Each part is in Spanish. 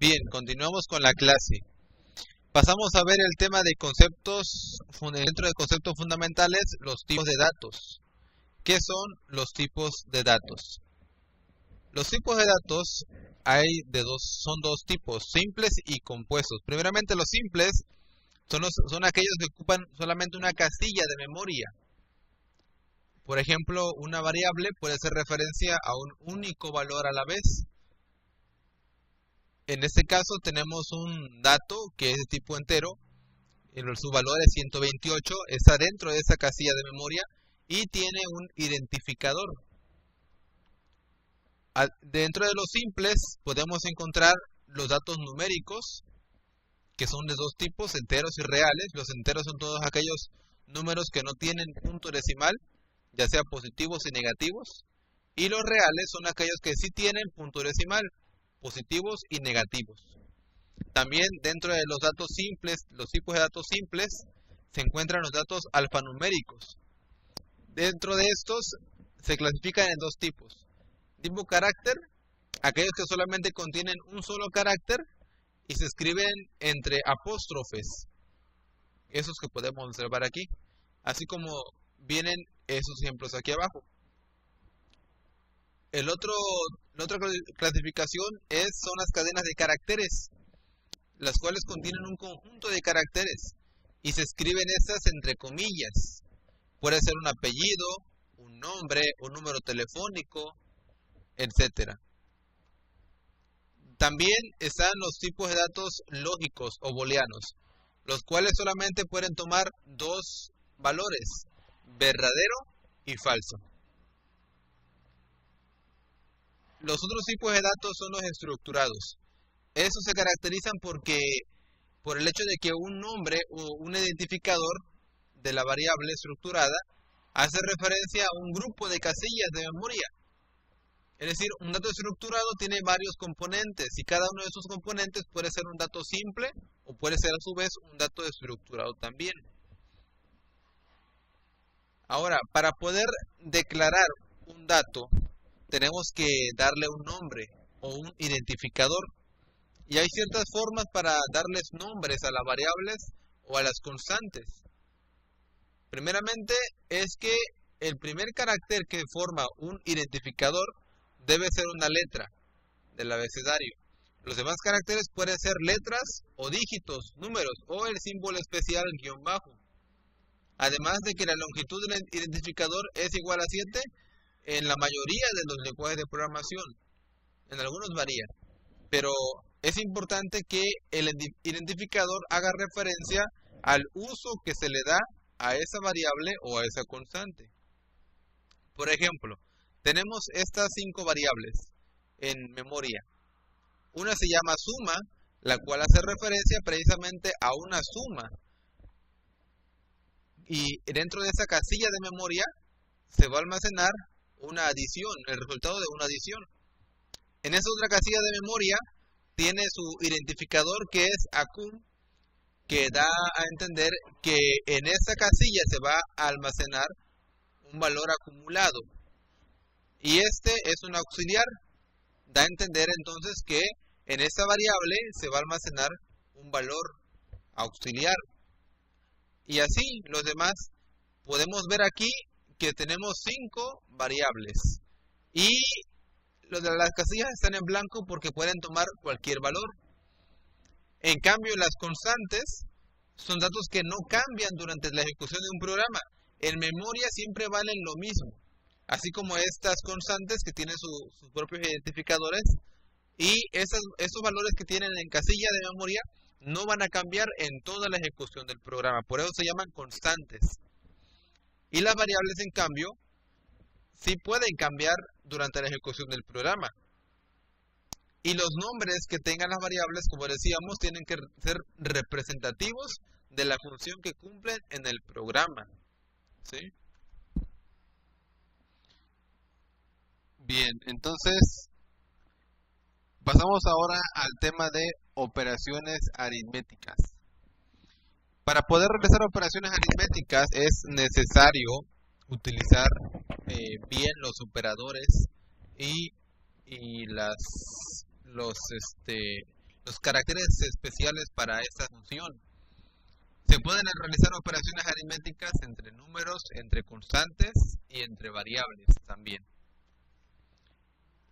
Bien, continuamos con la clase. Pasamos a ver el tema de conceptos, dentro de conceptos fundamentales, los tipos de datos. ¿Qué son los tipos de datos? Los tipos de datos son dos tipos, simples y compuestos. Primeramente, los simples son aquellos que ocupan solamente una casilla de memoria. Por ejemplo, una variable puede hacer referencia a un único valor a la vez. En este caso tenemos un dato que es de tipo entero, su valor es 128, está dentro de esa casilla de memoria y tiene un identificador. Dentro de los simples podemos encontrar los datos numéricos, que son de dos tipos, enteros y reales. Los enteros son todos aquellos números que no tienen punto decimal, ya sea positivos y negativos, y los reales son aquellos que sí tienen punto decimal, positivos y negativos. También dentro de los datos simples, los tipos de datos simples, se encuentran los datos alfanuméricos. Dentro de estos se clasifican en dos tipos. Tipo carácter, aquellos que solamente contienen un solo carácter y se escriben entre apóstrofes, esos que podemos observar aquí, así como vienen esos ejemplos aquí abajo. La otra clasificación son las cadenas de caracteres, las cuales contienen un conjunto de caracteres y se escriben estas entre comillas. Puede ser un apellido, un nombre, un número telefónico, etc. También están los tipos de datos lógicos o booleanos, los cuales solamente pueden tomar dos valores, verdadero y falso. Los otros tipos de datos son los estructurados. Estos se caracterizan por el hecho de que un nombre o un identificador de la variable estructurada hace referencia a un grupo de casillas de memoria. Es decir, un dato estructurado tiene varios componentes y cada uno de esos componentes puede ser un dato simple o puede ser a su vez un dato estructurado también. Ahora, para poder declarar un dato, tenemos que darle un nombre o un identificador. Y hay ciertas formas para darles nombres a las variables o a las constantes. Primeramente es que el primer carácter que forma un identificador debe ser una letra del abecedario. Los demás caracteres pueden ser letras o dígitos, números o el símbolo especial guión bajo. Además de que la longitud del identificador es igual a 7 en la mayoría de los lenguajes de programación. En algunos varía, pero es importante que el identificador haga referencia al uso que se le da a esa variable o a esa constante. Por ejemplo, tenemos estas 5 variables en memoria. Una se llama suma, la cual hace referencia precisamente a una suma. Y dentro de esa casilla de memoria se va a almacenar una adición, el resultado de una adición. En esa otra casilla de memoria tiene su identificador que es ACUM, que da a entender que en esa casilla se va a almacenar un valor acumulado. Y este es un auxiliar, da a entender entonces que en esa variable se va a almacenar un valor auxiliar. Y así los demás, podemos ver aquí que tenemos 5 variables. Y las casillas están en blanco porque pueden tomar cualquier valor. En cambio, las constantes son datos que no cambian durante la ejecución de un programa. En memoria siempre valen lo mismo, así como estas constantes que tienen sus propios identificadores, y esos valores que tienen en casilla de memoria no van a cambiar en toda la ejecución del programa. Por eso se llaman constantes. Y las variables, en cambio, sí pueden cambiar durante la ejecución del programa. Y los nombres que tengan las variables, como decíamos, tienen que ser representativos de la función que cumplen en el programa. ¿Sí? Bien, entonces pasamos ahora al tema de operaciones aritméticas. Para poder realizar operaciones aritméticas es necesario utilizar bien los operadores y los caracteres especiales para esta función. Se pueden realizar operaciones aritméticas entre números, entre constantes y entre variables también.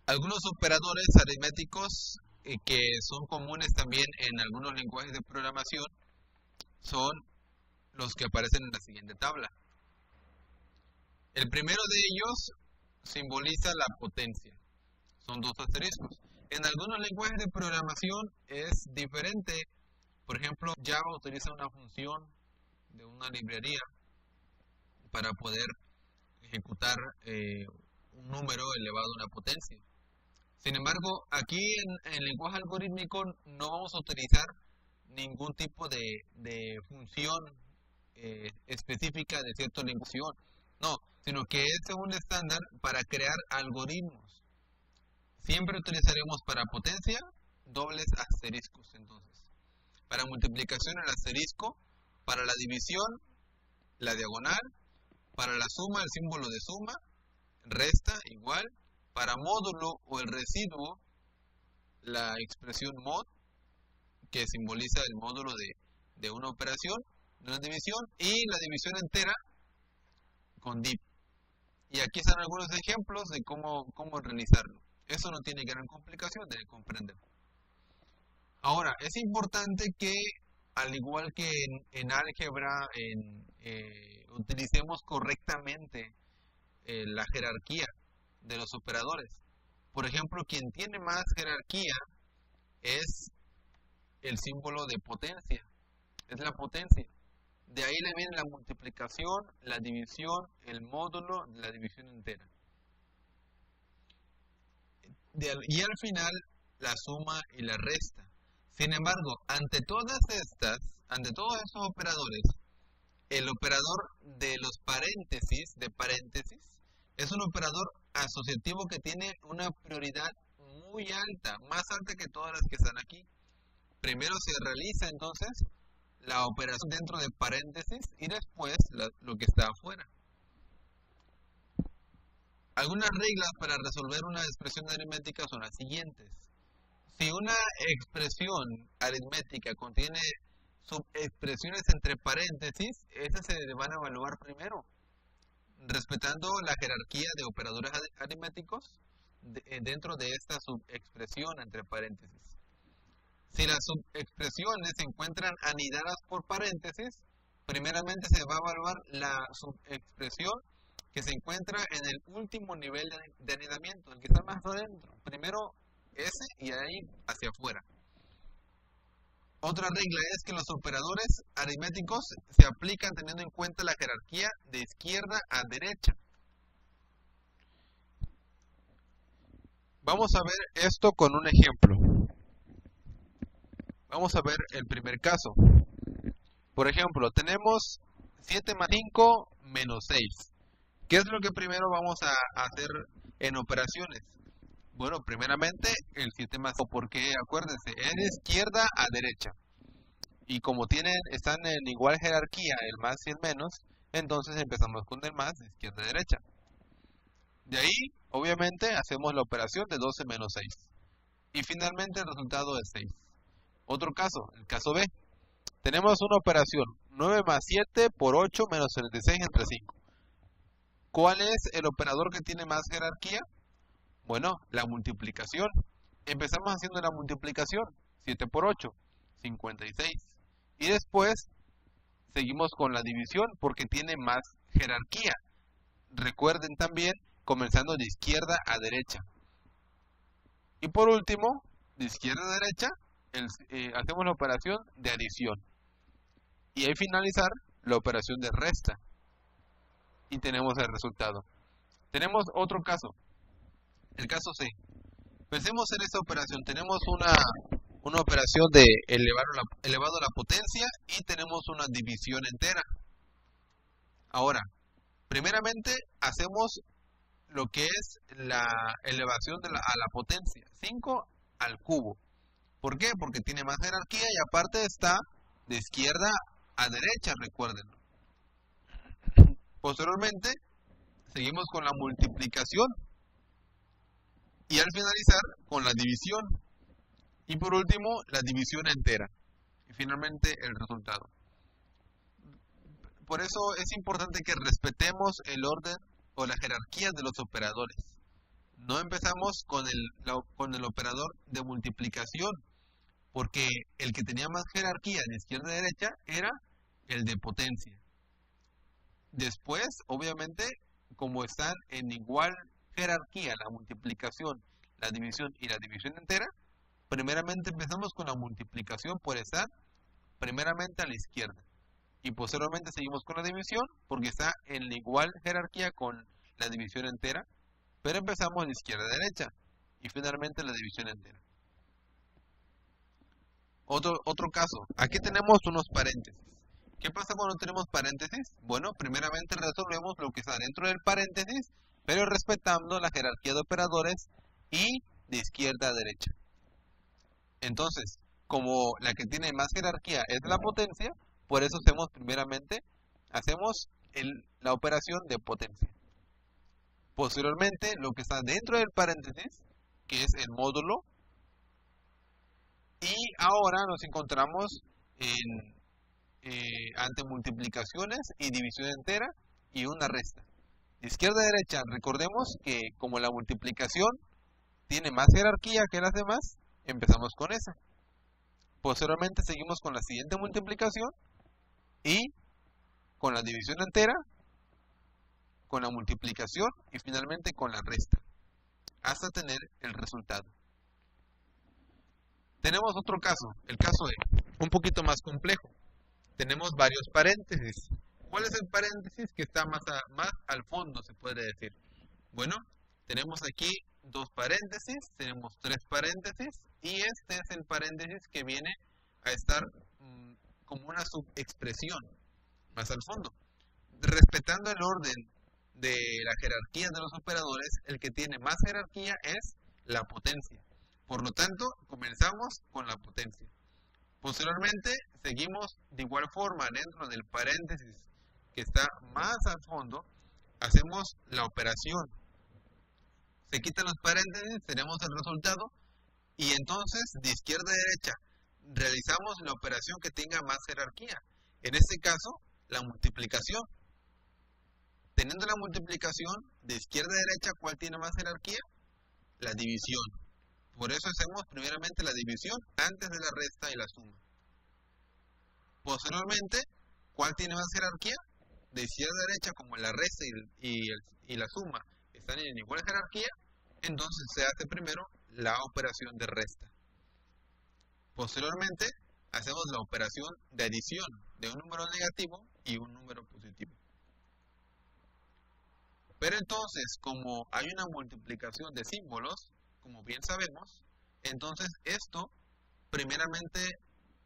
Algunos operadores aritméticos que son comunes también en algunos lenguajes de programación son los que aparecen en la siguiente tabla. El primero de ellos simboliza la potencia. Son dos asteriscos. En algunos lenguajes de programación es diferente. Por ejemplo, Java utiliza una función de una librería para poder ejecutar un número elevado a una potencia. Sin embargo, aquí en el lenguaje algorítmico no vamos a utilizar ningún tipo de función específica de cierta lenguaje. No, sino que es un estándar para crear algoritmos. Siempre utilizaremos para potencia dobles asteriscos. Entonces, para multiplicación el asterisco, para la división la diagonal, para la suma el símbolo de suma, resta igual, para módulo o el residuo la expresión mod, que simboliza el módulo de una operación, de una división, y la división entera con div. Y aquí están algunos ejemplos de cómo realizarlo. Eso no tiene gran complicación de comprender. Ahora, es importante que, al igual que en álgebra, utilicemos correctamente la jerarquía de los operadores. Por ejemplo, quien tiene más jerarquía es el símbolo de potencia, es la potencia. De ahí le viene la multiplicación, la división, el módulo, la división entera. Y al final, la suma y la resta. Sin embargo, ante todos estos operadores, el operador de los paréntesis, es un operador asociativo que tiene una prioridad muy alta, más alta que todas las que están aquí. Primero se realiza entonces la operación dentro de paréntesis y después lo que está afuera. Algunas reglas para resolver una expresión aritmética son las siguientes. Si una expresión aritmética contiene subexpresiones entre paréntesis, esas se van a evaluar primero, respetando la jerarquía de operadores aritméticos dentro de esta subexpresión entre paréntesis. Si las subexpresiones se encuentran anidadas por paréntesis, primeramente se va a evaluar la subexpresión que se encuentra en el último nivel de anidamiento, el que está más adentro. Primero ese y ahí hacia afuera. Otra regla es que los operadores aritméticos se aplican teniendo en cuenta la jerarquía de izquierda a derecha. Vamos a ver esto con un ejemplo. Vamos a ver el primer caso. Por ejemplo, tenemos 7 más 5 menos 6. ¿Qué es lo que primero vamos a hacer en operaciones? Bueno, primeramente el 7 más 5, porque acuérdense, es de izquierda a derecha. Y como están en igual jerarquía, el más y el menos, entonces empezamos con el más de izquierda a derecha. De ahí, obviamente, hacemos la operación de 12 menos 6. Y finalmente el resultado es 6. Otro caso, el caso B. Tenemos una operación, 9 más 7 por 8 menos 36 entre 5. ¿Cuál es el operador que tiene más jerarquía? Bueno, la multiplicación. Empezamos haciendo la multiplicación, 7 por 8, 56. Y después seguimos con la división porque tiene más jerarquía. Recuerden también, comenzando de izquierda a derecha. Y por último, de izquierda a derecha, hacemos la operación de adición. Y al finalizar, la operación de resta. Y tenemos el resultado. Tenemos otro caso. El caso C. Pensemos en esta operación. Tenemos una operación de elevado a la potencia y tenemos una división entera. Ahora, primeramente hacemos lo que es la elevación a la potencia. 5 al cubo. ¿Por qué? Porque tiene más jerarquía y aparte está de izquierda a derecha, recuérdenlo. Posteriormente, seguimos con la multiplicación y al finalizar con la división. Y por último, la división entera. Y finalmente, el resultado. Por eso es importante que respetemos el orden o la jerarquía de los operadores. No empezamos con el operador de multiplicación, porque el que tenía más jerarquía de izquierda a derecha era el de potencia. Después, obviamente, como están en igual jerarquía la multiplicación, la división y la división entera, primeramente empezamos con la multiplicación por estar primeramente a la izquierda. Y posteriormente seguimos con la división porque está en la igual jerarquía con la división entera, pero empezamos de izquierda a derecha y finalmente la división entera. Otro caso, aquí tenemos unos paréntesis. ¿Qué pasa cuando tenemos paréntesis? Bueno, primeramente resolvemos lo que está dentro del paréntesis, pero respetando la jerarquía de operadores y de izquierda a derecha. Entonces, como la que tiene más jerarquía es la potencia, por eso hacemos primeramente la operación de potencia. Posteriormente, lo que está dentro del paréntesis, que es el módulo, y ahora nos encontramos ante multiplicaciones y división entera y una resta. De izquierda a derecha, recordemos que como la multiplicación tiene más jerarquía que las demás, empezamos con esa. Posteriormente seguimos con la siguiente multiplicación y con la división entera, con la multiplicación y finalmente con la resta, hasta tener el resultado. Tenemos otro caso, el caso de un poquito más complejo. Tenemos varios paréntesis. ¿Cuál es el paréntesis que está más al fondo, se puede decir? Bueno, tenemos aquí 2 paréntesis, tenemos 3 paréntesis, y este es el paréntesis que viene a estar como una subexpresión más al fondo. Respetando el orden de la jerarquía de los operadores, el que tiene más jerarquía es la potencia. Por lo tanto, comenzamos con la potencia. Posteriormente, seguimos de igual forma dentro del paréntesis que está más al fondo, hacemos la operación. Se quitan los paréntesis, tenemos el resultado, y entonces, de izquierda a derecha, realizamos la operación que tenga más jerarquía. En este caso, la multiplicación. Teniendo la multiplicación de izquierda a derecha, ¿cuál tiene más jerarquía? La división. Por eso hacemos primeramente la división antes de la resta y la suma. Posteriormente, ¿cuál tiene más jerarquía? De izquierda a derecha, como la resta y la suma están en igual jerarquía, entonces se hace primero la operación de resta. Posteriormente, hacemos la operación de adición de un número negativo y un número positivo. Pero entonces, como hay una multiplicación de símbolos, como bien sabemos, entonces esto primeramente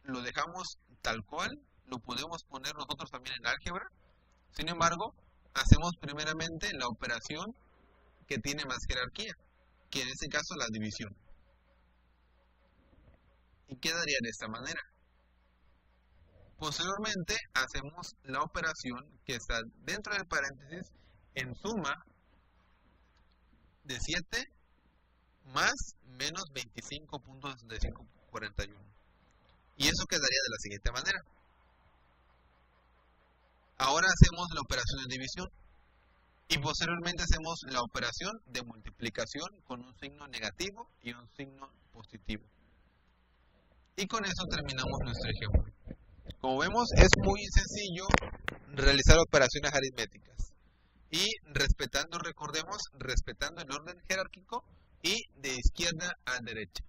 lo dejamos tal cual, lo podemos poner nosotros también en álgebra. Sin embargo, hacemos primeramente la operación que tiene más jerarquía, que en este caso la división. Y quedaría de esta manera. Posteriormente hacemos la operación que está dentro del paréntesis en suma de 7 más menos 25.6541. Y eso quedaría de la siguiente manera. Ahora hacemos la operación de división y posteriormente hacemos la operación de multiplicación con un signo negativo y un signo positivo. Y con eso terminamos nuestro ejemplo. Como vemos, es muy sencillo realizar operaciones aritméticas. Y respetando, recordemos, respetando el orden jerárquico y de izquierda a derecha.